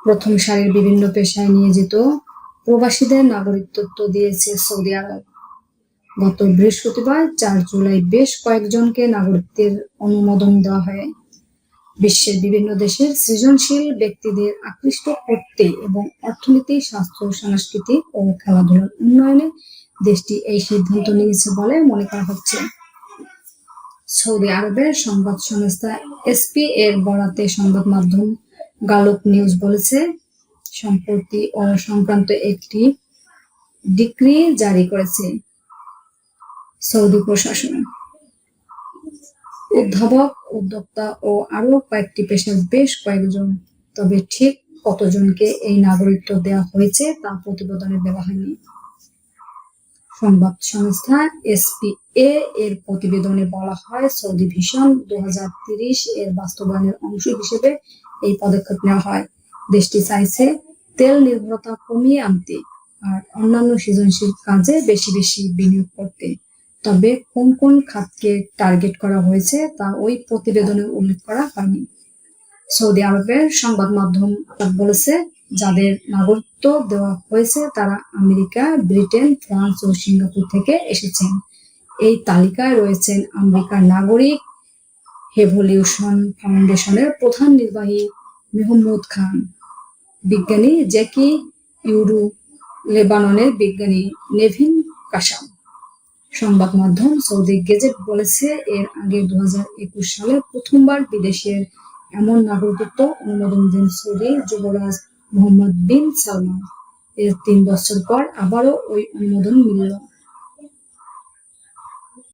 প্রথম সারির বিভিন্ন পেশায় নিয়োজিত প্রবাসীদের নাগরিকত্ব দিয়েছে সৌদি আরব। গত বৃহস্পতিবার 4 জুলাই বেশ কয়েকজনকে নাগরিকত্বের অনুমোদন দেওয়া হয়। বিশ্বের বিভিন্ন দেশের সৃজনশীল ব্যক্তিদের আকৃষ্ট করতে এবং অর্থনীতি, স্বাস্থ্য, সংস্কৃতি ও খেলাধুলার উন্নয়নে দেশটি এই সিদ্ধান্ত নিয়েছে বলে মনে করা হচ্ছে। সৌদি আরবের সংবাদ সংস্থা এসপি এর বরাতে সংবাদ মাধ্যম গালপ নিউজ বলেছে, সম্পত্তি ও সংক্রান্ত একটি ডিক্রি জারি করেছে সৌদি প্রশাসন। উদ্ভাবক, উদ্যোক্তা ও আরো কয়েকটি পেশার বেশ কয়েকজন, তবে ঠিক কতজনকে এই নাগরিকত্ব দেওয়া হয়েছে তা প্রতিবেদনে দেওয়া হয়নি। সংবাদ সংস্থা এসপিএ এর প্রতিবেদনে বলা হয়, সৌদি ভিশন 2030 এর বাস্তবায়নের অংশ হিসেবে এই পদক্ষেপ নেওয়া হয়। দেশটি চাইছে তেল নির্ভরতা কমিয়ে আনতে আর অন্যান্য সৃজনশীল কাজে বেশি বেশি বিনিয়োগ করতে। তবে কোন কোন খাতকে টার্গেট করা হয়েছে তা ওই প্রতিবেদনে উল্লেখ করা হয়নি। সৌদি আরবের সংবাদ মাধ্যম বলেছে, যাদের নাগরিকত্ব দেওয়া হয়েছে তারা আমেরিকা, ব্রিটেন, ফ্রান্স ও সিঙ্গাপুর থেকে এসেছেন। এই তালিকায় রয়েছেন আমেরিকার নাগরিক, হেভলিউশন ফাউন্ডেশনের প্রধান নির্বাহী মেহমুদ খান, বিজ্ঞানী জ্যাকি ইউরু, লেবাননের বিজ্ঞানী নেভিন কাসাম। সংবাদ মাধ্যম সৌদি গেজেট বলেছে, এর আগে 2021 সালে প্রথমবার বিদেশের এমন নাগরিকত্ব অনুমোদন দেন সৌদি যুবরাজ মোহাম্মদ বিন সালমান। এর 3 বছর পর আবারও ওই অনুমোদন মিলল।